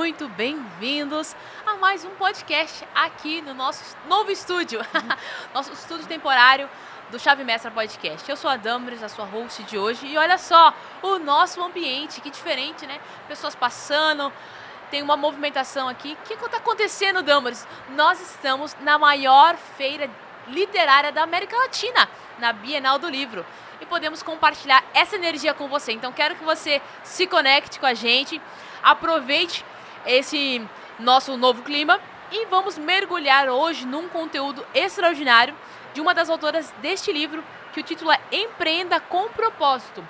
muito bem-vindos a mais um podcast aqui no nosso novo estúdio, nosso estúdio temporário do Chave Mestra Podcast. Eu sou a Damaris, a sua host de hoje, e olha só o nosso ambiente, que diferente, né? Pessoas passando, tem uma movimentação aqui. O que está acontecendo, Damaris? Nós estamos na maior feira literária da América Latina, na Bienal do Livro, e podemos compartilhar essa energia com você. Então quero que você se conecte com a gente, aproveite esse nosso novo clima e vamos mergulhar hoje num conteúdo extraordinário de uma das autoras deste livro, que o título é Empreenda com Propósito,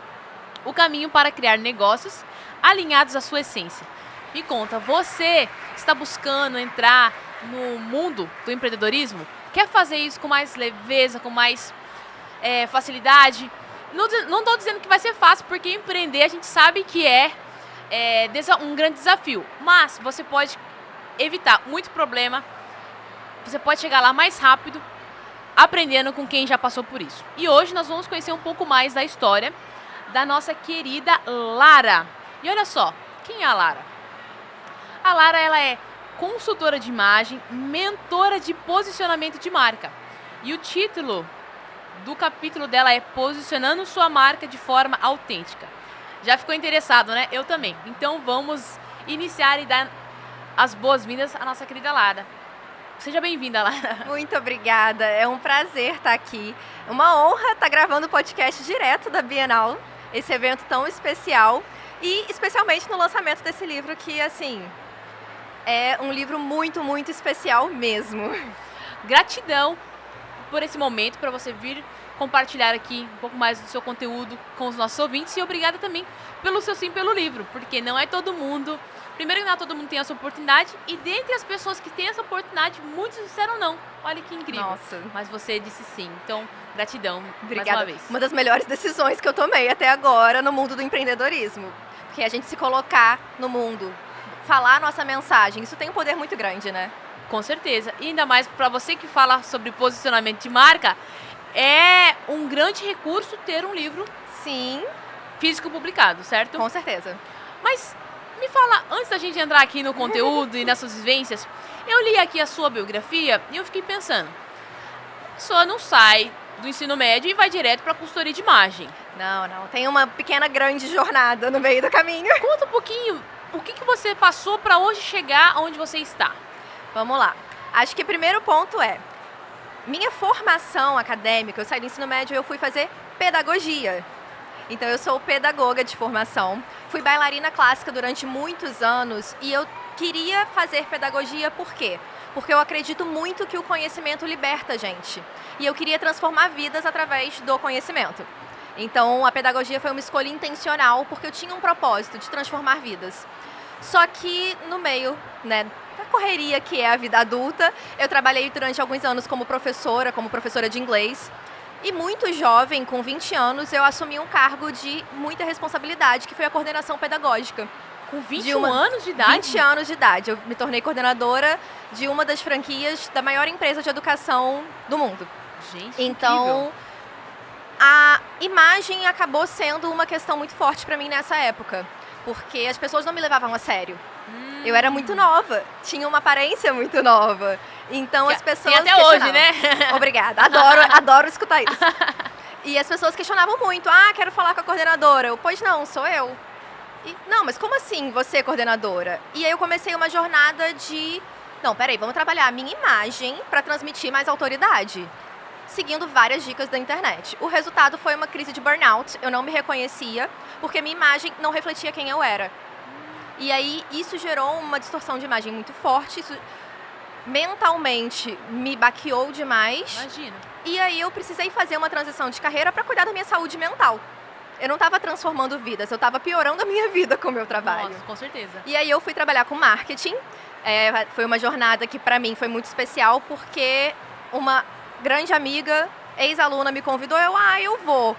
o caminho para criar negócios alinhados à sua essência. Me conta, você está buscando entrar no mundo do empreendedorismo? Quer fazer isso com mais leveza, com mais facilidade? Não estou dizendo que vai ser fácil, porque empreender a gente sabe que é um grande desafio, mas você pode evitar muito problema, você pode chegar lá mais rápido, aprendendo com quem já passou por isso. E hoje nós vamos conhecer um pouco mais da história da nossa querida Lara. E olha só, quem é a Lara? A Lara, ela é consultora de imagem, mentora de posicionamento de marca. E o título do capítulo dela é Posicionando Sua Marca de Forma Autêntica. Já ficou interessado, né? Eu também. Então vamos iniciar e dar as boas-vindas à nossa querida Lara. Seja bem-vinda, Lara. Muito obrigada, é um prazer estar aqui. É uma honra estar gravando o podcast direto da Bienal, esse evento tão especial, e especialmente no lançamento desse livro que, assim, é um livro muito, muito especial mesmo. Gratidão por esse momento, para você vir compartilhar aqui um pouco mais do seu conteúdo com os nossos ouvintes, e obrigada também pelo seu sim pelo livro, porque não é todo mundo, primeiro que não todo mundo tem essa oportunidade, e dentre as pessoas que têm essa oportunidade, muitos disseram não. Olha que incrível. Nossa. Mas você disse sim, então gratidão. Obrigada. Mais uma vez. Uma das melhores decisões que eu tomei até agora no mundo do empreendedorismo, porque a gente se colocar no mundo, falar a nossa mensagem, isso tem um poder muito grande, né? Com certeza, e ainda mais para você que fala sobre posicionamento de marca, é um grande recurso ter um livro Sim, físico publicado, certo? com certeza. Mas me fala, antes da gente entrar aqui no conteúdo e nessas vivências, eu li aqui a sua biografia e eu fiquei pensando, a pessoa não sai do ensino médio e vai direto para a consultoria de imagem. Não, tem uma pequena grande jornada no meio do caminho. Conta um pouquinho, o que você passou para hoje chegar onde você está? Vamos lá. Acho que o primeiro ponto é, minha formação acadêmica, eu saí do ensino médio e eu fui fazer pedagogia. Então eu sou pedagoga de formação, fui bailarina clássica durante muitos anos e eu queria fazer pedagogia por quê? Porque eu acredito muito que o conhecimento liberta a gente. E eu queria transformar vidas através do conhecimento. Então a pedagogia foi uma escolha intencional porque eu tinha um propósito de transformar vidas. Só que no meio, né, da correria que é a vida adulta, eu trabalhei durante alguns anos como professora de inglês. E muito jovem, com 20 anos, eu assumi um cargo de muita responsabilidade, que foi a coordenação pedagógica. Com 21 anos de idade? 20 anos de idade. Eu me tornei coordenadora de uma das franquias da maior empresa de educação do mundo. Gente, então, incrível. A imagem acabou sendo uma questão muito forte para mim nessa época. Porque as pessoas não me levavam a sério. Eu era muito nova, tinha uma aparência muito nova. Então as pessoas até hoje, né? Obrigada, adoro escutar isso. E as pessoas questionavam muito, quero falar com a coordenadora. Eu, pois não, sou eu. E, não, mas como assim você é coordenadora? E aí eu comecei uma jornada de, não, peraí, vamos trabalhar a minha imagem para transmitir mais autoridade. Seguindo várias dicas da internet. O resultado foi uma crise de burnout, eu não me reconhecia, porque minha imagem não refletia quem eu era. E aí isso gerou uma distorção de imagem muito forte, isso mentalmente me baqueou demais. Imagina. E aí eu precisei fazer uma transição de carreira para cuidar da minha saúde mental. Eu não estava transformando vidas, eu estava piorando a minha vida com o meu trabalho. Nossa, com certeza. E aí eu fui trabalhar com marketing, foi uma jornada que para mim foi muito especial, porque uma grande amiga, ex-aluna, me convidou, eu vou.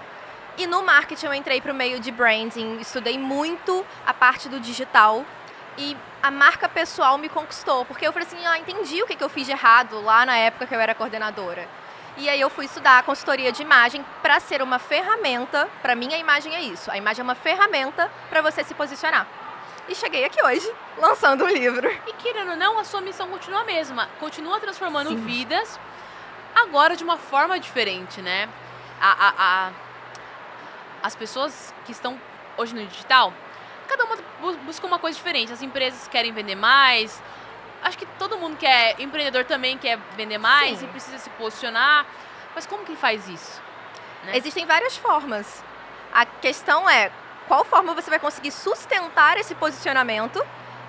E no marketing eu entrei para o meio de branding, estudei muito a parte do digital e a marca pessoal me conquistou, porque eu falei assim, entendi o que eu fiz de errado lá na época que eu era coordenadora. E aí eu fui estudar consultoria de imagem para ser uma ferramenta, para mim a imagem é isso, a imagem é uma ferramenta para você se posicionar. e cheguei aqui hoje, lançando um livro. E querendo ou não, a sua missão continua a mesma. Continua transformando Sim. vidas, agora de uma forma diferente, né? As pessoas que estão hoje no digital, cada uma busca uma coisa diferente. As empresas querem vender mais. Acho que todo mundo que é empreendedor também quer vender mais Sim. e precisa se posicionar. Mas como que faz isso? Né? Existem várias formas. A questão é qual forma você vai conseguir sustentar esse posicionamento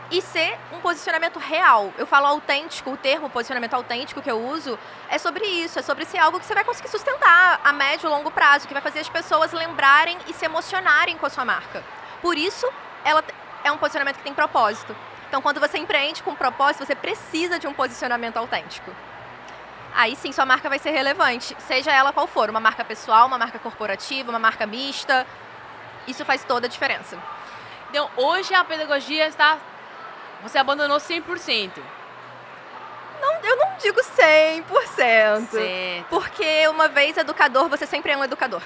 e ser um posicionamento real. Eu falo autêntico, o termo posicionamento autêntico que eu uso é sobre isso, é sobre ser algo que você vai conseguir sustentar a médio e longo prazo, que vai fazer as pessoas lembrarem e se emocionarem com a sua marca. Por isso, ela é um posicionamento que tem propósito. Então, quando você empreende com propósito, você precisa de um posicionamento autêntico. Aí sim, sua marca vai ser relevante, seja ela qual for, uma marca pessoal, uma marca corporativa, uma marca mista. Isso faz toda a diferença. Então, hoje a pedagogia está... Você abandonou 100%. Eu não digo 100%. Certo. Porque uma vez educador, você sempre é um educador.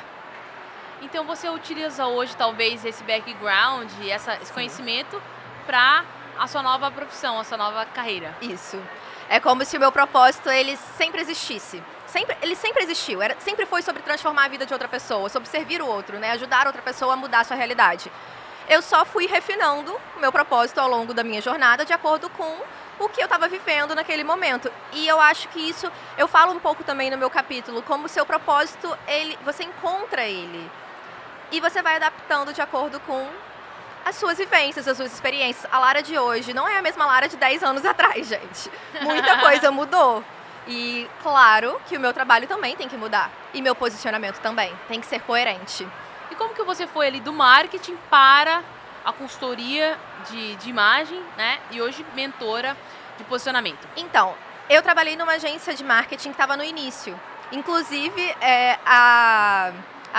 Então, você utiliza hoje, talvez, esse background, esse conhecimento para a sua nova profissão, a sua nova carreira. Isso. É como se o meu propósito, ele sempre existisse. Ele sempre existiu. Sempre foi sobre transformar a vida de outra pessoa, sobre servir o outro, né? Ajudar outra pessoa a mudar a sua realidade. Eu só fui refinando o meu propósito ao longo da minha jornada de acordo com o que eu estava vivendo naquele momento. E eu acho que isso, eu falo um pouco também no meu capítulo, como o seu propósito, você encontra ele. E você vai adaptando de acordo com as suas vivências, as suas experiências. A Lara de hoje não é a mesma Lara de 10 anos atrás, gente. Muita coisa mudou. E claro que o meu trabalho também tem que mudar. E meu posicionamento também tem que ser coerente. E como que você foi ali do marketing para a consultoria de imagem, né? E hoje mentora de posicionamento? Então, eu trabalhei numa agência de marketing que estava no início. Inclusive, a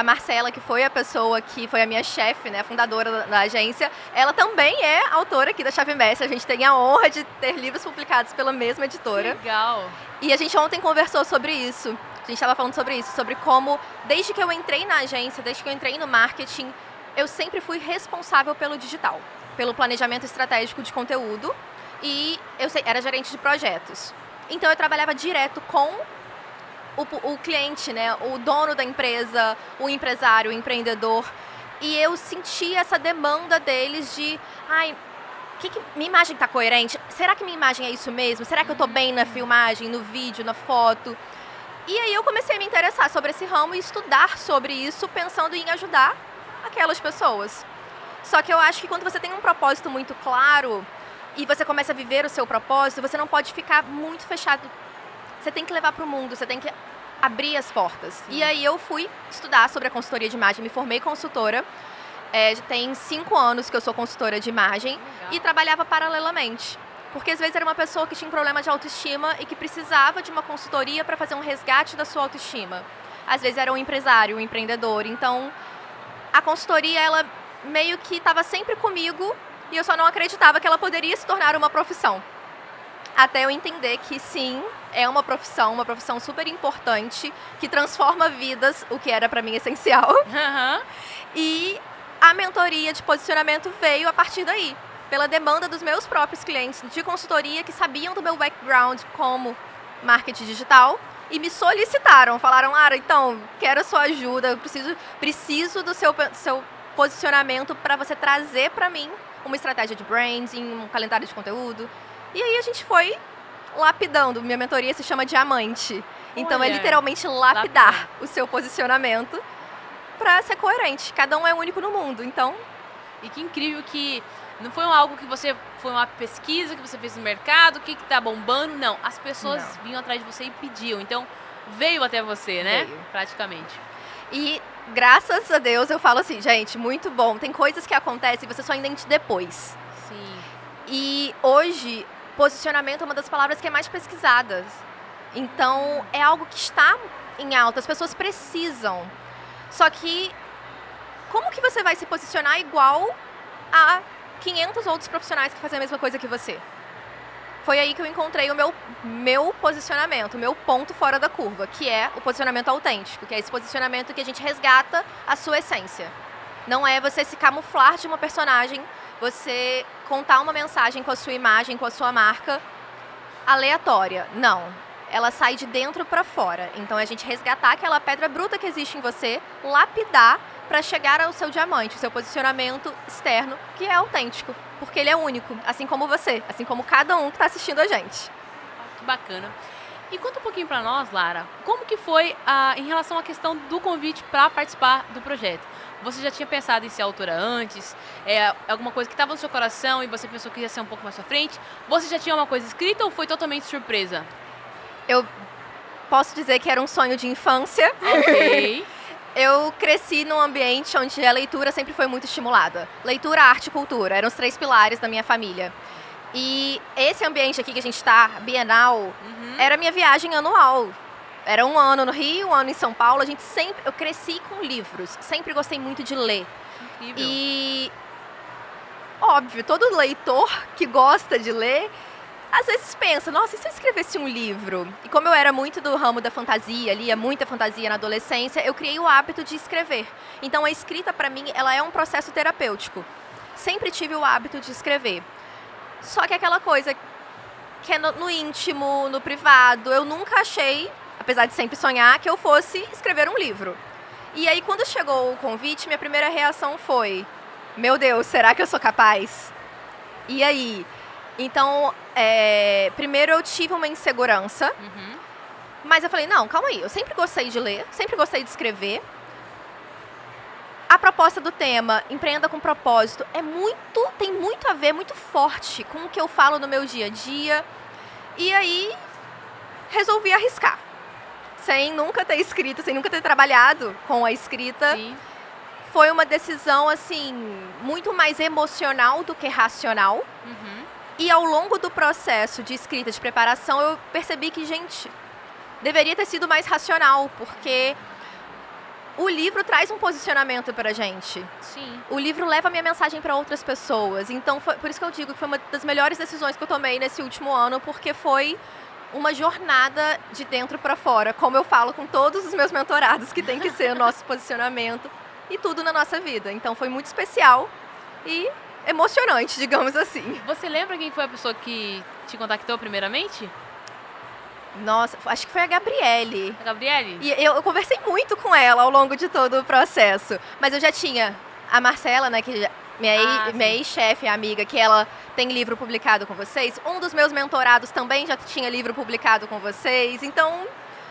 Marcela, que foi a pessoa que foi a minha chefe, né, a fundadora da agência, ela também é autora aqui da Chave Mestre. A gente tem a honra de ter livros publicados pela mesma editora. Legal! E a gente ontem conversou sobre isso. A gente estava falando sobre isso, sobre como, desde que eu entrei na agência, desde que eu entrei no marketing, eu sempre fui responsável pelo digital, pelo planejamento estratégico de conteúdo, e eu era gerente de projetos. Então eu trabalhava direto com o cliente, né, o dono da empresa, o empresário, o empreendedor, e eu sentia essa demanda deles de, minha imagem está coerente? Será que minha imagem é isso mesmo? Será que eu estou bem na filmagem, no vídeo, na foto? E aí eu comecei a me interessar sobre esse ramo e estudar sobre isso, pensando em ajudar aquelas pessoas. Só que eu acho que quando você tem um propósito muito claro e você começa a viver o seu propósito, você não pode ficar muito fechado. Você tem que levar para o mundo, você tem que abrir as portas. Sim. E aí eu fui estudar sobre a consultoria de imagem, me formei consultora. Tem 5 anos que eu sou consultora de imagem. Legal. E trabalhava paralelamente. Porque às vezes era uma pessoa que tinha um problema de autoestima e que precisava de uma consultoria para fazer um resgate da sua autoestima. Às vezes era um empresário, um empreendedor. Então, a consultoria, ela meio que estava sempre comigo e eu só não acreditava que ela poderia se tornar uma profissão. Até eu entender que sim, é uma profissão super importante, que transforma vidas, o que era para mim essencial. Uhum. E a mentoria de posicionamento veio a partir daí. Pela demanda dos meus próprios clientes de consultoria que sabiam do meu background como marketing digital e me solicitaram, falaram, Lara, então, quero a sua ajuda, eu preciso do seu posicionamento para você trazer para mim uma estratégia de branding, um calendário de conteúdo. E aí a gente foi lapidando, minha mentoria se chama Diamante. Então Olha, é literalmente lapidar o seu posicionamento para ser coerente, cada um é único no mundo, então... E que incrível que não foi algo que foi uma pesquisa que você fez no mercado, o que tá bombando, não. As pessoas vinham atrás de você e pediam, então veio até você, né? Veio. Praticamente. E graças a Deus eu falo assim, gente, muito bom. Tem coisas que acontecem e você só entende depois. Sim. E hoje, posicionamento é uma das palavras que é mais pesquisadas. Então, é algo que está em alta, as pessoas precisam. Só que, como que você vai se posicionar igual a 500 outros profissionais que fazem a mesma coisa que você? Foi aí que eu encontrei o meu posicionamento, o meu ponto fora da curva, que é o posicionamento autêntico, que é esse posicionamento que a gente resgata a sua essência. Não é você se camuflar de uma personagem, você contar uma mensagem com a sua imagem, com a sua marca aleatória. Não. Ela sai de dentro para fora. Então é a gente resgatar aquela pedra bruta que existe em você, lapidar para chegar ao seu diamante, o seu posicionamento externo, que é autêntico, porque ele é único, assim como você, assim como cada um que está assistindo a gente. Que bacana. E conta um pouquinho para nós, Lara, como que foi em relação à questão do convite para participar do projeto? Você já tinha pensado em ser autora antes? É alguma coisa que estava no seu coração e você pensou que ia ser um pouco mais pra frente? Você já tinha uma coisa escrita ou foi totalmente surpresa? Eu posso dizer que era um sonho de infância. Ok. Eu cresci num ambiente onde a leitura sempre foi muito estimulada. Leitura, arte e cultura eram os 3 pilares da minha família. E esse ambiente aqui que a gente está, bienal, era minha viagem anual. Era um ano no Rio, um ano em São Paulo. Eu cresci com livros, sempre gostei muito de ler. Incrível. E, óbvio, todo leitor que gosta de ler, às vezes pensa, nossa, e se eu escrevesse um livro? E como eu era muito do ramo da fantasia, lia muita fantasia na adolescência, eu criei o hábito de escrever. Então a escrita, para mim, ela é um processo terapêutico. Sempre tive o hábito de escrever. Só que aquela coisa que é no íntimo, no privado, eu nunca achei, apesar de sempre sonhar, que eu fosse escrever um livro. E aí, quando chegou o convite, minha primeira reação foi, meu Deus, será que eu sou capaz? E aí? Então, primeiro eu tive uma insegurança, mas eu falei, não, calma aí, eu sempre gostei de ler, sempre gostei de escrever. A proposta do tema, Empreenda com Propósito, tem muito a ver, muito forte com o que eu falo no meu dia a dia. E aí, resolvi arriscar. Sem nunca ter escrito, sem nunca ter trabalhado com a escrita. Sim. Foi uma decisão, assim, muito mais emocional do que racional. E ao longo do processo de escrita, de preparação, eu percebi que, gente, deveria ter sido mais racional, porque o livro traz um posicionamento pra gente. Sim. O livro leva a minha mensagem para outras pessoas. Então, por isso que eu digo que foi uma das melhores decisões que eu tomei nesse último ano, porque foi uma jornada de dentro para fora, como eu falo com todos os meus mentorados, que tem que ser o nosso posicionamento e tudo na nossa vida. Então, foi muito especial e emocionante, digamos assim. Você lembra quem foi a pessoa que te contactou primeiramente? Nossa, acho que foi a Gabriele. A Gabriele? E eu conversei muito com ela ao longo de todo o processo. Mas eu já tinha a Marcela, né, que minha ex-chefe, amiga, que ela tem livro publicado com vocês. Um dos meus mentorados também já tinha livro publicado com vocês. Então,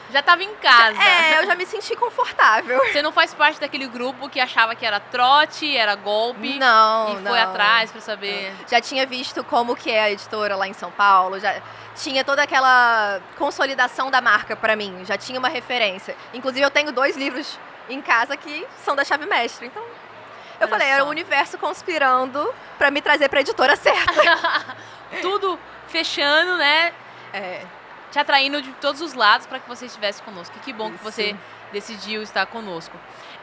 já estava em casa. eu já me senti confortável. Você não faz parte daquele grupo que achava que era trote, era golpe? Não, E foi atrás pra saber. Já tinha visto como que é a editora lá em São Paulo, já tinha toda aquela consolidação da marca pra mim, já tinha uma referência. Inclusive, eu tenho 2 livros em casa que são da Chave Mestre, então eu falei, era o universo conspirando pra me trazer pra editora certa. Tudo fechando, né? Te atraindo de todos os lados para que você estivesse conosco. E que bom que você decidiu estar conosco.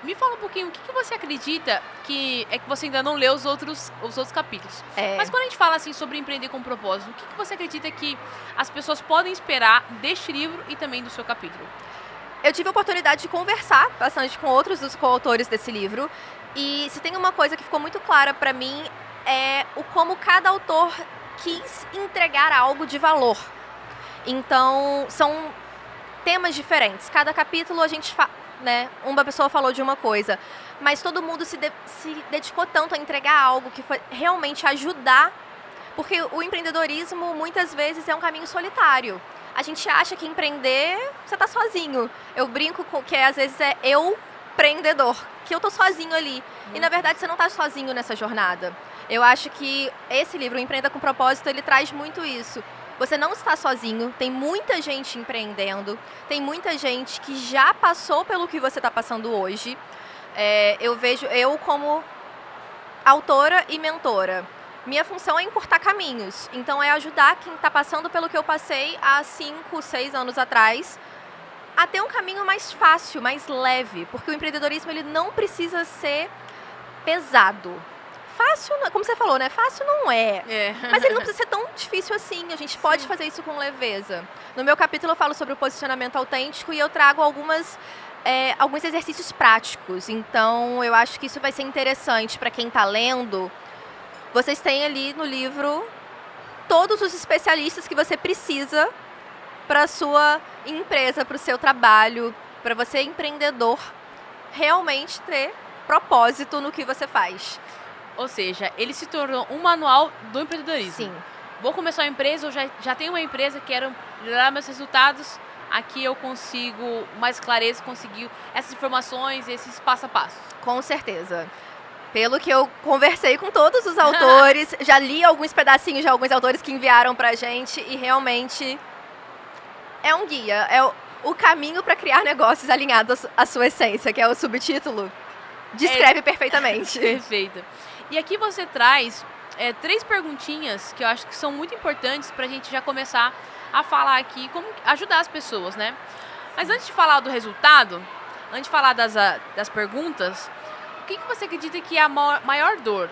Me fala um pouquinho, o que você acredita que você ainda não leu os outros capítulos. Mas quando a gente fala assim sobre empreender com propósito, o que você acredita que as pessoas podem esperar deste livro e também do seu capítulo? Eu tive a oportunidade de conversar bastante com outros dos coautores desse livro. E se tem uma coisa que ficou muito clara para mim, é o como cada autor quis entregar algo de valor. Então, são temas diferentes. Cada capítulo a gente uma pessoa falou de uma coisa, mas todo mundo se dedicou tanto a entregar algo que foi realmente ajudar, porque o empreendedorismo muitas vezes é um caminho solitário. A gente acha que empreender, você tá sozinho. Eu brinco com que às vezes é eu empreendedor, que eu tô sozinho ali. E na verdade você não tá sozinho nessa jornada. Eu acho que esse livro, Empreenda com Propósito, ele traz muito isso. Você não está sozinho, tem muita gente empreendendo, tem muita gente que já passou pelo que você está passando hoje. Eu vejo eu como autora e mentora. Minha função é encurtar caminhos, então é ajudar quem está passando pelo que eu passei há 5, 6 anos atrás a ter um caminho mais fácil, mais leve, porque o empreendedorismo ele não precisa ser pesado. fácil, como você falou, né? Fácil não é. É. Mas ele não precisa ser tão difícil assim. A gente pode fazer isso com leveza. No meu capítulo eu falo sobre o posicionamento autêntico e eu trago alguns exercícios práticos. Então, eu acho que isso vai ser interessante para quem está lendo. Vocês têm ali no livro todos os especialistas que você precisa para a sua empresa, para o seu trabalho, para você, empreendedor, realmente ter propósito no que você faz. Ou seja, ele se tornou um manual do empreendedorismo. Sim. Vou começar uma empresa, eu já tenho uma empresa, quero melhorar meus resultados. Aqui eu consigo mais clareza, conseguir essas informações, esses passo a passo. Com certeza. Pelo que eu conversei com todos os autores, já li alguns pedacinhos de alguns autores que enviaram pra gente e realmente é um guia, é o caminho para criar negócios alinhados à sua essência, que é o subtítulo, descreve perfeitamente. Perfeito. E aqui você traz 3 perguntinhas que eu acho que são muito importantes pra gente já começar a falar aqui, como ajudar as pessoas, né? Mas antes de falar do resultado, antes de falar das perguntas, o que você acredita que é a maior dor?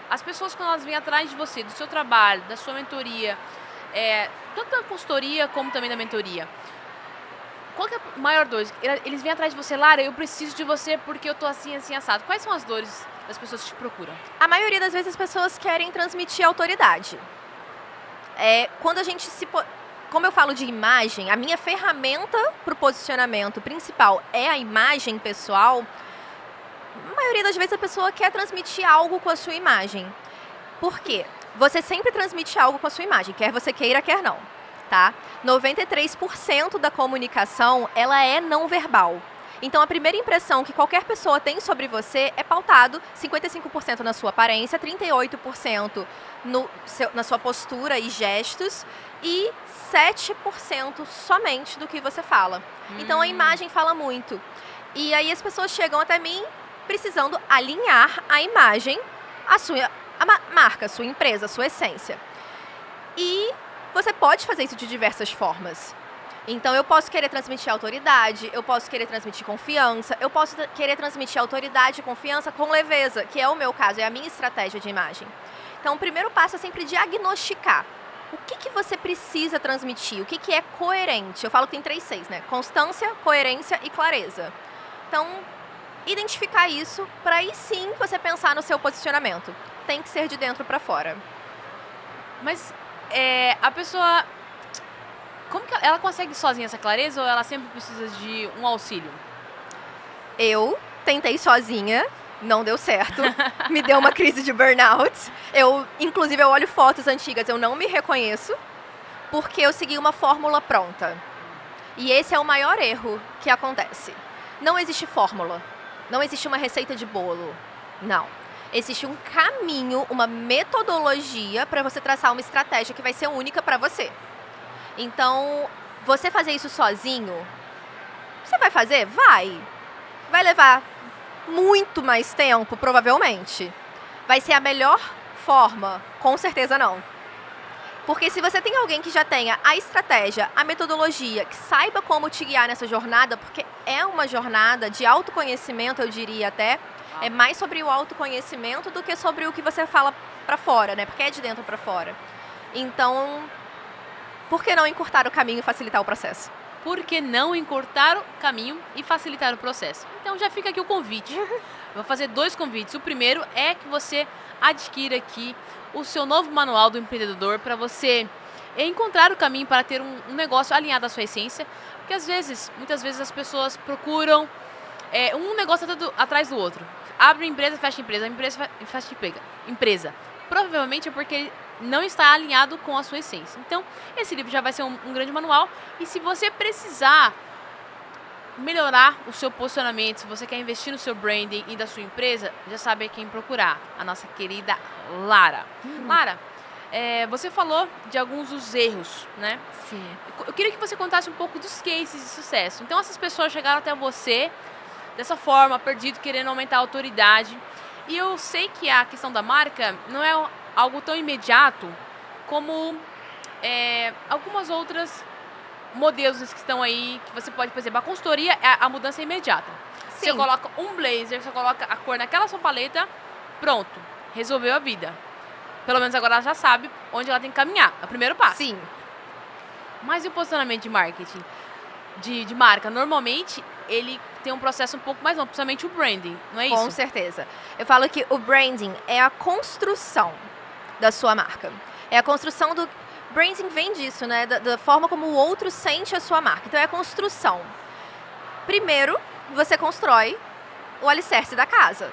As pessoas, quando elas vêm atrás de você, do seu trabalho, da sua mentoria, tanto da consultoria como também da mentoria, qual que é a maior dor? Eles vêm atrás de você, Lara, eu preciso de você porque eu tô assim, assim, assado. Quais são as dores das pessoas que te procuram? A maioria das vezes as pessoas querem transmitir autoridade. Quando a gente como eu falo de imagem, a minha ferramenta para o posicionamento principal é a imagem pessoal. A maioria das vezes a pessoa quer transmitir algo com a sua imagem. Por quê? Você sempre transmite algo com a sua imagem, quer você queira, quer não. Tá? 93% da comunicação, ela é não verbal. Então, a primeira impressão que qualquer pessoa tem sobre você é pautado 55% na sua aparência, 38% na sua postura e gestos e 7% somente do que você fala. Então, a imagem fala muito. E aí as pessoas chegam até mim precisando alinhar a imagem à marca, a sua empresa, a sua essência. E você pode fazer isso de diversas formas. Então, eu posso querer transmitir autoridade, eu posso querer transmitir confiança, eu posso querer transmitir autoridade e confiança com leveza, que é o meu caso, é a minha estratégia de imagem. Então, o primeiro passo é sempre diagnosticar. O que você precisa transmitir? O que é coerente? Eu falo que tem 3 Cs, né? Constância, coerência e clareza. Então, identificar isso para aí sim você pensar no seu posicionamento. Tem que ser de dentro para fora. Mas a pessoa, como que ela consegue sozinha essa clareza ou ela sempre precisa de um auxílio? Eu tentei sozinha, não deu certo, me deu uma crise de burnout. Inclusive, eu olho fotos antigas, eu não me reconheço, porque eu segui uma fórmula pronta. E esse é o maior erro que acontece. Não existe fórmula, não existe uma receita de bolo, não. Existe um caminho, uma metodologia para você traçar uma estratégia que vai ser única para você. Então, você fazer isso sozinho, você vai fazer? Vai. Vai levar muito mais tempo, provavelmente. Vai ser a melhor forma? Com certeza não. Porque se você tem alguém que já tenha a estratégia, a metodologia, que saiba como te guiar nessa jornada, porque é uma jornada de autoconhecimento, eu diria até, é mais sobre o autoconhecimento do que sobre o que você fala pra fora, né? Porque é de dentro pra fora. Então, por que não encurtar o caminho e facilitar o processo? Por que não encurtar o caminho e facilitar o processo? Então já fica aqui o convite. Vou fazer 2 convites. O primeiro é que você adquira aqui o seu novo manual do empreendedor para você encontrar o caminho para ter um negócio alinhado à sua essência. Porque muitas vezes as pessoas procuram um negócio atrás do outro. Abre empresa, fecha empresa. Provavelmente é porque não está alinhado com a sua essência. Então, esse livro já vai ser um grande manual. E se você precisar melhorar o seu posicionamento, se você quer investir no seu branding e da sua empresa, já sabe quem procurar. A nossa querida Lara. Lara, você falou de alguns dos erros, né? Sim. Eu queria que você contasse um pouco dos cases de sucesso. Então, essas pessoas chegaram até você dessa forma, perdido, querendo aumentar a autoridade. E eu sei que a questão da marca não é algo tão imediato como algumas outras modelos que estão aí, que você pode, por exemplo, a consultoria, a mudança é imediata. Sim. Você coloca um blazer, você coloca a cor naquela sua paleta, pronto. resolveu a vida. Pelo menos agora ela já sabe onde ela tem que caminhar. É o primeiro passo. Sim. Mas e o posicionamento de marketing? De marca? Normalmente, ele tem um processo um pouco mais longo, principalmente o branding, não é isso? Com certeza. Eu falo que o branding é a construção da sua marca. É a construção do... Branding vem disso, né? Da forma como o outro sente a sua marca. Então, é a construção. Primeiro, você constrói o alicerce da casa,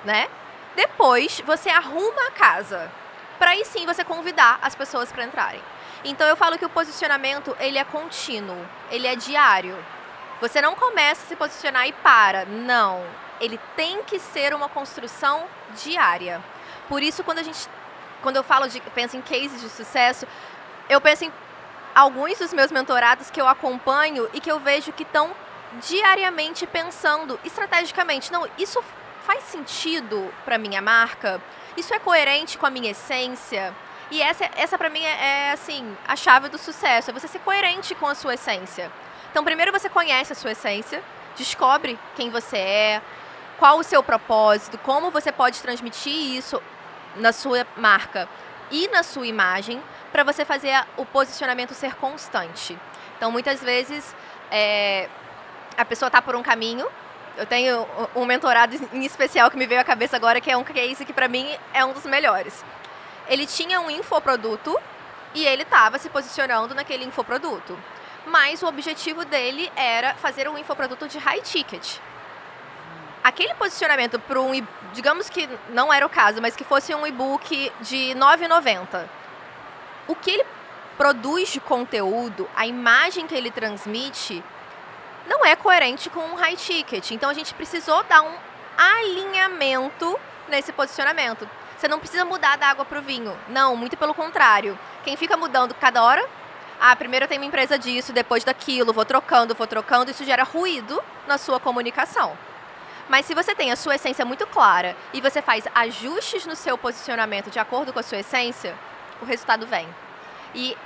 né? Depois, você arruma a casa. Para aí sim você convidar as pessoas para entrarem. Então, eu falo que o posicionamento, ele é contínuo. Ele é diário. Você não começa a se posicionar e para. Não. Ele tem que ser uma construção diária. Por isso, quando eu penso em cases de sucesso, eu penso em alguns dos meus mentorados que eu acompanho e que eu vejo que estão diariamente pensando estrategicamente. Não, isso faz sentido para minha marca? Isso é coerente com a minha essência? E essa para mim assim, a chave do sucesso. É você ser coerente com a sua essência. Então, primeiro você conhece a sua essência, descobre quem você é, qual o seu propósito, como você pode transmitir isso na sua marca e na sua imagem, para você fazer o posicionamento ser constante. Então, muitas vezes, a pessoa está por um caminho. Eu tenho um mentorado em especial que me veio à cabeça agora, que é um case que, para mim, é um dos melhores. Ele tinha um infoproduto e ele estava se posicionando naquele infoproduto. Mas o objetivo dele era fazer um infoproduto de high ticket. Aquele posicionamento para digamos que não era o caso, mas que fosse um e-book de R$ 9,90. O que ele produz de conteúdo, a imagem que ele transmite, não é coerente com um high ticket. Então, a gente precisou dar um alinhamento nesse posicionamento. Você não precisa mudar da água para o vinho. Não, muito pelo contrário. Quem fica mudando cada hora... primeiro eu tenho uma empresa disso, depois daquilo, vou trocando, isso gera ruído na sua comunicação. Mas se você tem a sua essência muito clara e você faz ajustes no seu posicionamento de acordo com a sua essência, o resultado vem. E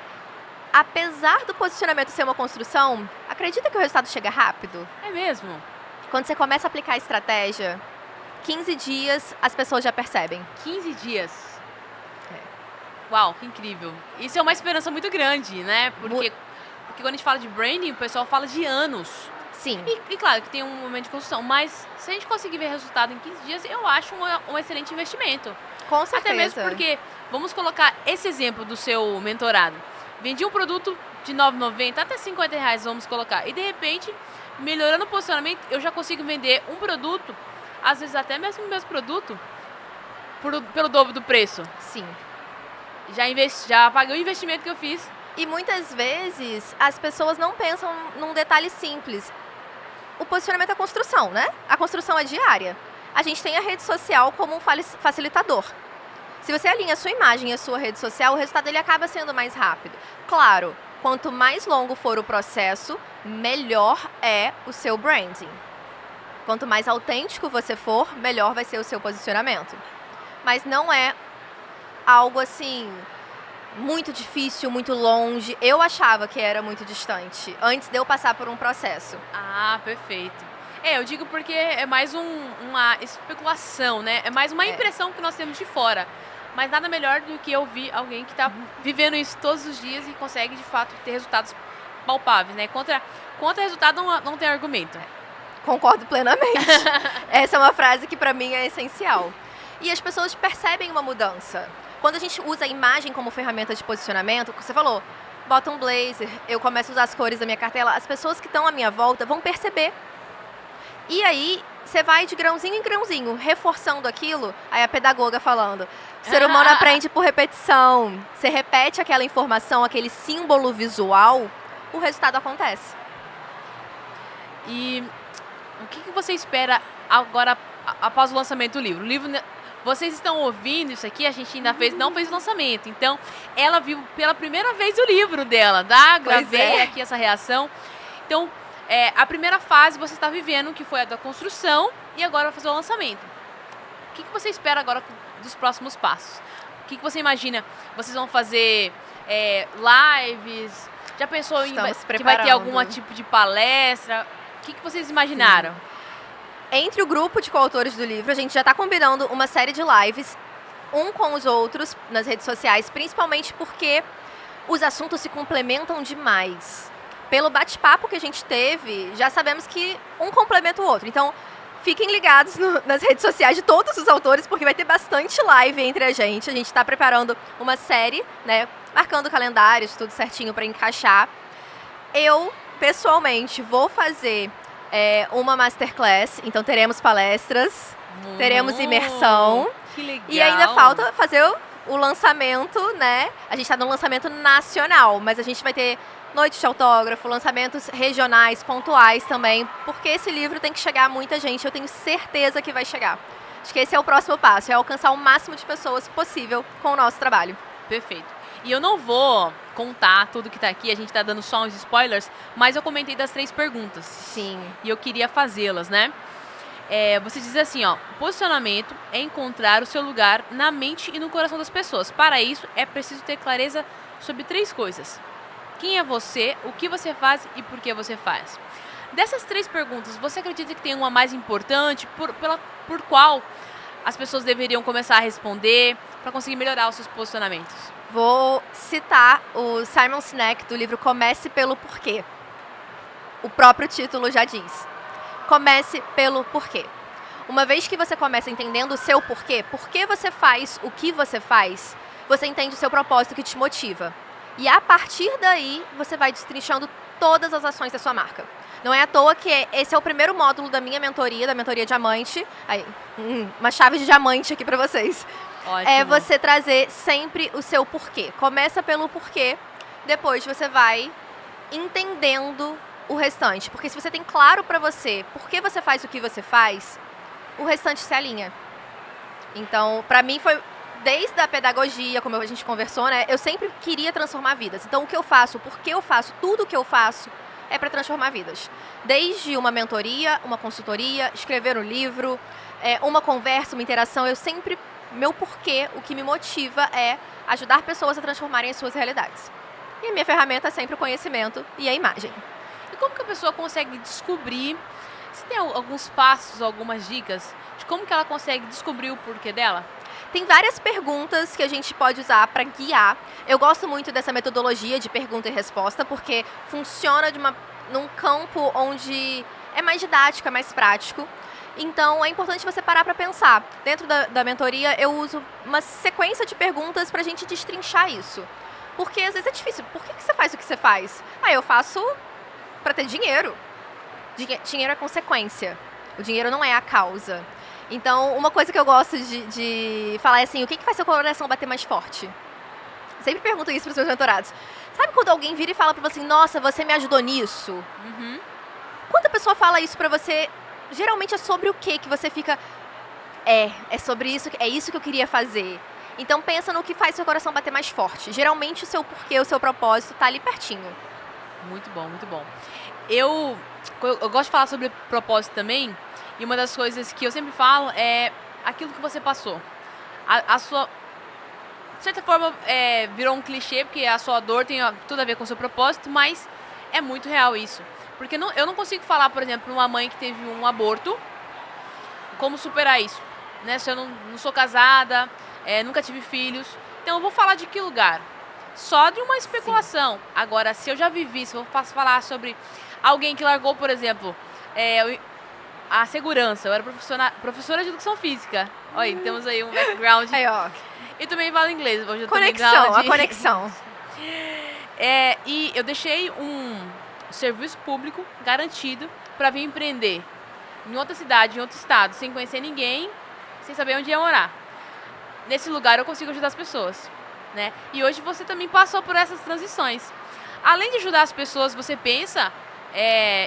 apesar do posicionamento ser uma construção, acredita que o resultado chega rápido? É mesmo? Quando você começa a aplicar a estratégia, 15 dias as pessoas já percebem. 15 dias? Uau, que incrível. Isso é uma esperança muito grande, né? Porque quando a gente fala de branding, o pessoal fala de anos. Sim. E claro que tem um momento de construção, mas se a gente conseguir ver resultado em 15 dias, eu acho um excelente investimento. Com certeza. Até mesmo porque, vamos colocar esse exemplo do seu mentorado. Vendi um produto de R$ 9,90 até R$ 50, vamos colocar. E de repente, melhorando o posicionamento, eu já consigo vender um produto, às vezes até mesmo o mesmo produto, pelo dobro do preço. Sim. Já paguei o investimento que eu fiz. E muitas vezes as pessoas não pensam num detalhe simples. O posicionamento é a construção, né? A construção é diária. A gente tem a rede social como um facilitador. Se você alinha a sua imagem e a sua rede social, o resultado ele acaba sendo mais rápido. Claro, quanto mais longo for o processo, melhor é o seu branding. Quanto mais autêntico você for, melhor vai ser o seu posicionamento. Mas não é algo assim muito difícil, muito longe. Eu achava que era muito distante, antes de eu passar por um processo. Ah, perfeito. Eu digo porque é mais uma especulação, né? É mais uma impressão que nós temos de fora. Mas nada melhor do que ouvir alguém que está vivendo isso todos os dias e consegue, de fato, ter resultados palpáveis, né? Contra resultado não tem argumento. Concordo plenamente. Essa é uma frase que, para mim, é essencial. E as pessoas percebem uma mudança. Quando a gente usa a imagem como ferramenta de posicionamento, você falou, bota um blazer, eu começo a usar as cores da minha cartela, as pessoas que estão à minha volta vão perceber. E aí, você vai de grãozinho em grãozinho, reforçando aquilo, aí a pedagoga falando, o ser humano aprende por repetição. Você repete aquela informação, aquele símbolo visual, o resultado acontece. E o que você espera agora, após o lançamento do livro? O livro... Vocês estão ouvindo isso aqui, a gente ainda não fez o lançamento. Então, ela viu pela primeira vez o livro dela, tá? Gravei aqui essa reação. Então, a primeira fase você está vivendo, que foi a da construção, e agora vai fazer o lançamento. O que você espera agora dos próximos passos? O que você imagina? Vocês vão fazer lives? Já pensou que vai ter algum tipo de palestra? O que vocês imaginaram? Sim. Entre o grupo de coautores do livro, a gente já está combinando uma série de lives um com os outros nas redes sociais, principalmente porque os assuntos se complementam demais. Pelo bate-papo que a gente teve, já sabemos que um complementa o outro. Então, fiquem ligados nas redes sociais de todos os autores, porque vai ter bastante live entre a gente. A gente está preparando uma série, né? Marcando calendários, tudo certinho para encaixar. Eu, pessoalmente, vou fazer uma masterclass, então teremos palestras, teremos imersão. Que legal. E ainda falta fazer o lançamento, né? A gente está no lançamento nacional, mas a gente vai ter noites de autógrafo, lançamentos regionais, pontuais também, porque esse livro tem que chegar a muita gente, eu tenho certeza que vai chegar. Acho que esse é o próximo passo, é alcançar o máximo de pessoas possível com o nosso trabalho. Perfeito. E eu não vou contar tudo que tá aqui, a gente tá dando só uns spoilers, mas eu comentei das 3 perguntas. Sim. E eu queria fazê-las, né? Você diz assim, ó, posicionamento é encontrar o seu lugar na mente e no coração das pessoas. Para isso, é preciso ter clareza sobre 3 coisas. Quem é você, o que você faz e por que você faz. Dessas 3 perguntas, você acredita que tem uma mais importante, por qual as pessoas deveriam começar a responder para conseguir melhorar os seus posicionamentos? Vou citar o Simon Sinek do livro Comece pelo Porquê. O próprio título já diz. Comece pelo porquê. Uma vez que você começa entendendo o seu porquê, por que você faz o que você faz, você entende o seu propósito que te motiva. E a partir daí, você vai destrinchando todas as ações da sua marca. Não é à toa que esse é o primeiro módulo da minha mentoria, da mentoria diamante. Aí, uma chave de diamante aqui pra vocês. Ótimo. É você trazer sempre o seu porquê. Começa pelo porquê, depois você vai entendendo o restante. Porque se você tem claro pra você por que você faz o que você faz, o restante se alinha. Então, pra mim foi... Desde a pedagogia, como a gente conversou, né? Eu sempre queria transformar vidas. Então, o que eu faço, por que eu faço, tudo o que eu faço é para transformar vidas. Desde uma mentoria, uma consultoria, escrever um livro, uma conversa, uma interação, meu porquê, o que me motiva é ajudar pessoas a transformarem as suas realidades. E a minha ferramenta é sempre o conhecimento e a imagem. E como que a pessoa consegue descobrir, você tem alguns passos, algumas dicas, de como que ela consegue descobrir o porquê dela? Tem várias perguntas que a gente pode usar para guiar. Eu gosto muito dessa metodologia de pergunta e resposta, porque funciona num campo onde é mais didático, é mais prático. Então, é importante você parar para pensar. Dentro da mentoria, eu uso uma sequência de perguntas para a gente destrinchar isso. Porque, às vezes, é difícil. Por que você faz o que você faz? Eu faço para ter dinheiro. Dinheiro é consequência. O dinheiro não é a causa. Então, uma coisa que eu gosto de falar é assim, o que faz seu coração bater mais forte? Sempre pergunto isso para os meus mentorados. Sabe quando alguém vira e fala para você assim, nossa, você me ajudou nisso? Uhum. Quando a pessoa fala isso para você, geralmente é sobre o quê que você fica... É sobre isso, é isso que eu queria fazer. Então, pensa no que faz seu coração bater mais forte. Geralmente, o seu porquê, o seu propósito tá ali pertinho. Muito bom, muito bom. Eu gosto de falar sobre propósito também. E uma das coisas que eu sempre falo é aquilo que você passou. A sua... De certa forma, virou um clichê, porque a sua dor tem tudo a ver com o seu propósito, mas é muito real isso. Porque eu não consigo falar, por exemplo, uma mãe que teve um aborto, como superar isso. Né? Se eu não sou casada, nunca tive filhos. Então, eu vou falar de que lugar? Só de uma especulação. Sim. Agora, se eu já vivi, se eu posso falar sobre alguém que largou, por exemplo... a segurança, eu era professora de educação física. Olha, temos aí um background. Aí, ó. E também falo inglês. Hoje eu conexão, a conexão. E eu deixei um serviço público garantido para vir empreender em outra cidade, em outro estado, sem conhecer ninguém, sem saber onde ia morar. Nesse lugar eu consigo ajudar as pessoas, né? E hoje você também passou por essas transições. Além de ajudar as pessoas, você pensa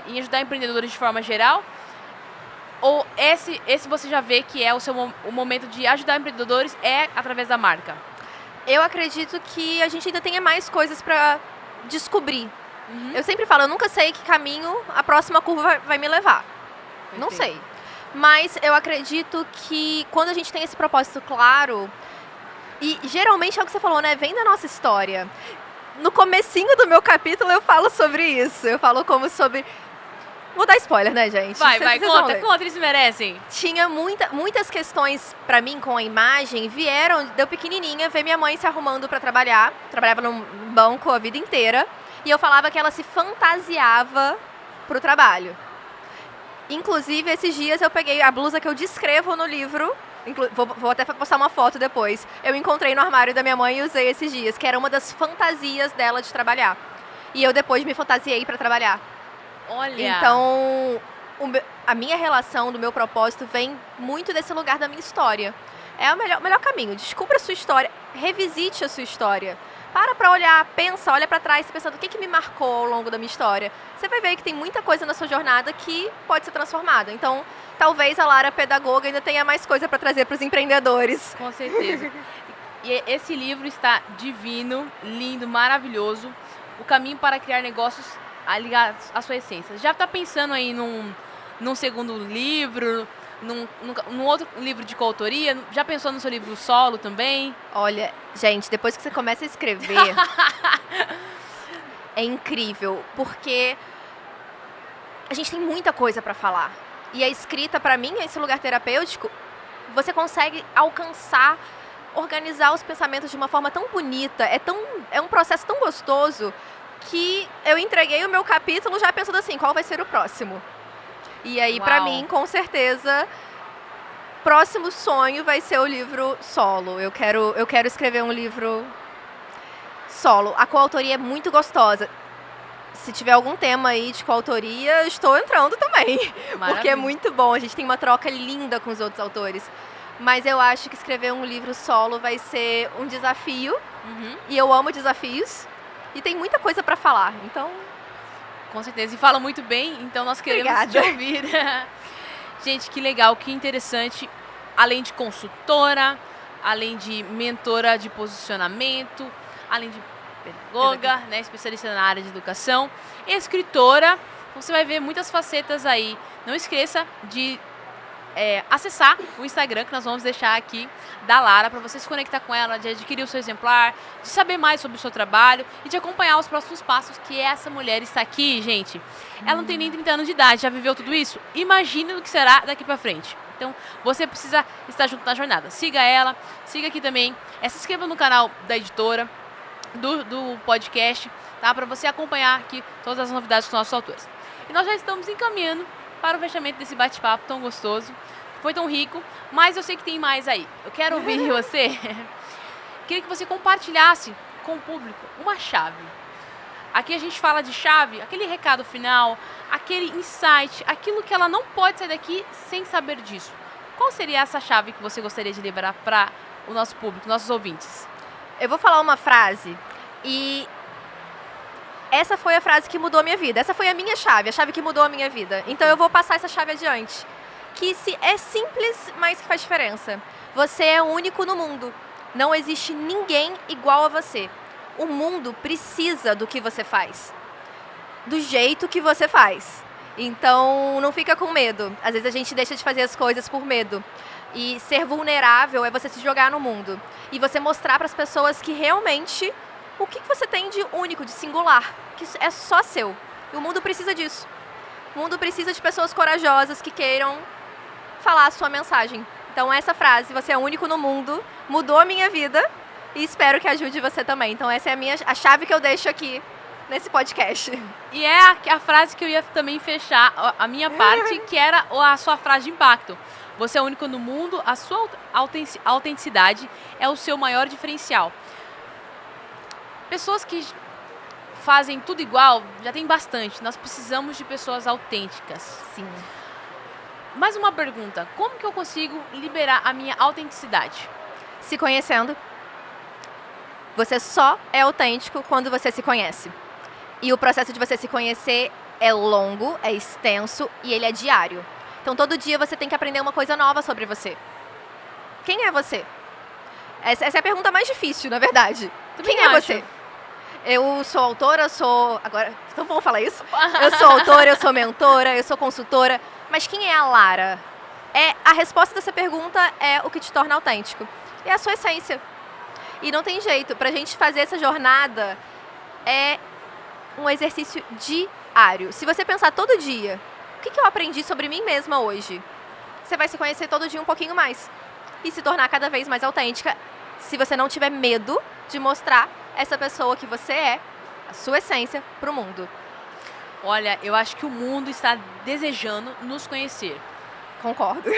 em ajudar empreendedores de forma geral? Ou esse você já vê que é o momento de ajudar empreendedores através da marca? Eu acredito que a gente ainda tenha mais coisas para descobrir. Uhum. Eu sempre falo, eu nunca sei que caminho a próxima curva vai me levar. Perfeito. Não sei. Mas eu acredito que quando a gente tem esse propósito claro, e geralmente é o que você falou, né? Vem da nossa história. No comecinho do meu capítulo eu falo sobre isso. Eu falo como sobre Vou dar spoiler, né, gente? Vai, Vocês vão conta, ler. conta, eles merecem. Tinha muitas questões pra mim com a imagem, vieram, deu pequenininha, ver minha mãe se arrumando pra trabalhar. Trabalhava num banco a vida inteira. E eu falava que ela se fantasiava pro trabalho. Inclusive, esses dias eu peguei a blusa que eu descrevo no livro. Vou até postar uma foto depois. Eu encontrei no armário da minha mãe e usei esses dias, que era uma das fantasias dela de trabalhar. E eu depois me fantasiei pra trabalhar. Olha. Então, a minha relação, do meu propósito, vem muito desse lugar da minha história. É o melhor caminho. Descubra a sua história, revisite a sua história. Pra olhar, pensa, olha pra trás, pensando o que me marcou ao longo da minha história. Você vai ver que tem muita coisa na sua jornada que pode ser transformada. Então, talvez a Lara pedagoga ainda tenha mais coisa pra trazer pros empreendedores. Com certeza. E esse livro está divino, lindo, maravilhoso. O caminho para criar negócios ligados à sua essência. Já está pensando aí num segundo livro, num outro livro de coautoria? Já pensou no seu livro solo também? Olha, gente, depois que você começa a escrever, é incrível, porque a gente tem muita coisa para falar. E a escrita, para mim, esse lugar terapêutico, você consegue alcançar, organizar os pensamentos de uma forma tão bonita, é um processo tão gostoso, que eu entreguei o meu capítulo já pensando assim, qual vai ser o próximo? E aí, pra mim, com certeza, próximo sonho vai ser o livro solo. Eu quero escrever um livro solo. A coautoria é muito gostosa. Se tiver algum tema aí de coautoria, estou entrando também. Maravilha. Porque é muito bom, a gente tem uma troca linda com os outros autores. Mas eu acho que escrever um livro solo vai ser um desafio. E eu amo desafios. E tem muita coisa pra falar, então... Com certeza, e fala muito bem, então nós queremos te ouvir. Gente, que legal, que interessante. Além de consultora, além de mentora de posicionamento, além de pedagoga, né, especialista na área de educação, escritora, você vai ver muitas facetas aí. Não esqueça de acessar o Instagram, que nós vamos deixar aqui, da Lara, para você se conectar com ela, de adquirir o seu exemplar, de saber mais sobre o seu trabalho e de acompanhar os próximos passos que essa mulher está aqui, gente. Ela não tem nem 30 anos de idade, já viveu tudo isso? Imagine o que será daqui para frente. Então, você precisa estar junto na jornada. Siga ela, siga aqui também, se inscreva no canal da editora, do podcast, tá? Para você acompanhar aqui todas as novidades dos nossos autores. E nós já estamos encaminhando para o fechamento desse bate-papo tão gostoso, foi tão rico, mas eu sei que tem mais aí. Eu quero ouvir você. Queria que você compartilhasse com o público uma chave. Aqui a gente fala de chave, aquele recado final, aquele insight, aquilo que ela não pode sair daqui sem saber disso. Qual seria essa chave que você gostaria de liberar para o nosso público, nossos ouvintes? Eu vou falar uma frase e essa foi a frase que mudou a minha vida. Essa foi a minha chave, a chave que mudou a minha vida. Então eu vou passar essa chave adiante. Que é simples, mas que faz diferença. Você é único no mundo. Não existe ninguém igual a você. O mundo precisa do que você faz. Do jeito que você faz. Então não fica com medo. Às vezes a gente deixa de fazer as coisas por medo. E ser vulnerável é você se jogar no mundo. E você mostrar para as pessoas que realmente... O que você tem de único, de singular, que é só seu. E o mundo precisa disso. O mundo precisa de pessoas corajosas que queiram falar a sua mensagem. Então essa frase, você é único no mundo, mudou a minha vida e espero que ajude você também. Então essa é a chave que eu deixo aqui nesse podcast. E é a frase que eu ia também fechar a minha parte, que era a sua frase de impacto. Você é único no mundo, a sua autenticidade é o seu maior diferencial. Pessoas que fazem tudo igual, já tem bastante. Nós precisamos de pessoas autênticas. Sim. Mais uma pergunta. Como que eu consigo liberar a minha autenticidade? Se conhecendo. Você só é autêntico quando você se conhece. E o processo de você se conhecer é longo, é extenso e ele é diário. Então todo dia você tem que aprender uma coisa nova sobre você. Quem é você? Essa é a pergunta mais difícil, na verdade. Também Quem é acho. você? Eu sou autora, Agora, então vamos falar isso? Eu sou autora, eu sou mentora, eu sou consultora. Mas quem é a Lara? A resposta dessa pergunta é o que te torna autêntico. É a sua essência. E não tem jeito. Pra gente fazer essa jornada, é um exercício diário. Se você pensar todo dia, o que eu aprendi sobre mim mesma hoje? Você vai se conhecer todo dia um pouquinho mais e se tornar cada vez mais autêntica, se você não tiver medo de mostrar essa pessoa que você é, a sua essência, para o mundo. Olha, eu acho que o mundo está desejando nos conhecer. Concordo.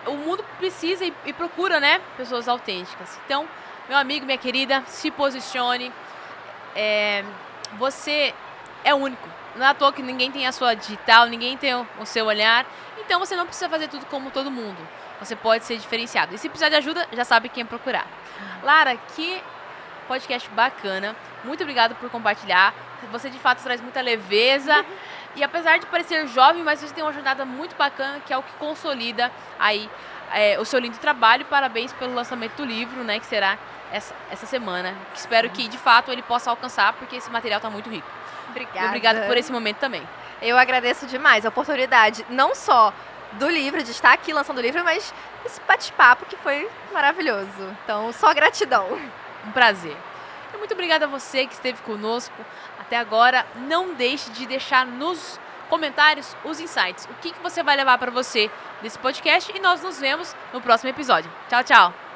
O mundo precisa e procura, né, pessoas autênticas. Então, meu amigo, minha querida, se posicione. Você é único. Não é à toa que ninguém tem a sua digital, ninguém tem o seu olhar. Então, você não precisa fazer tudo como todo mundo. Você pode ser diferenciado. E se precisar de ajuda, já sabe quem procurar. Lara, que podcast bacana. Muito obrigada por compartilhar. Você, de fato, traz muita leveza. E apesar de parecer jovem, mas você tem uma jornada muito bacana, que é o que consolida aí o seu lindo trabalho. Parabéns pelo lançamento do livro, né, que será essa semana. Espero que, de fato, ele possa alcançar, porque esse material está muito rico. Obrigada. Obrigada por esse momento também. Eu agradeço demais a oportunidade, não só do livro, de estar aqui lançando o livro, mas esse bate-papo que foi maravilhoso. Então, só gratidão. Um prazer. E muito obrigada a você que esteve conosco até agora. Não deixe de deixar nos comentários os insights. O que você vai levar para você desse podcast. E nós nos vemos no próximo episódio. Tchau, tchau.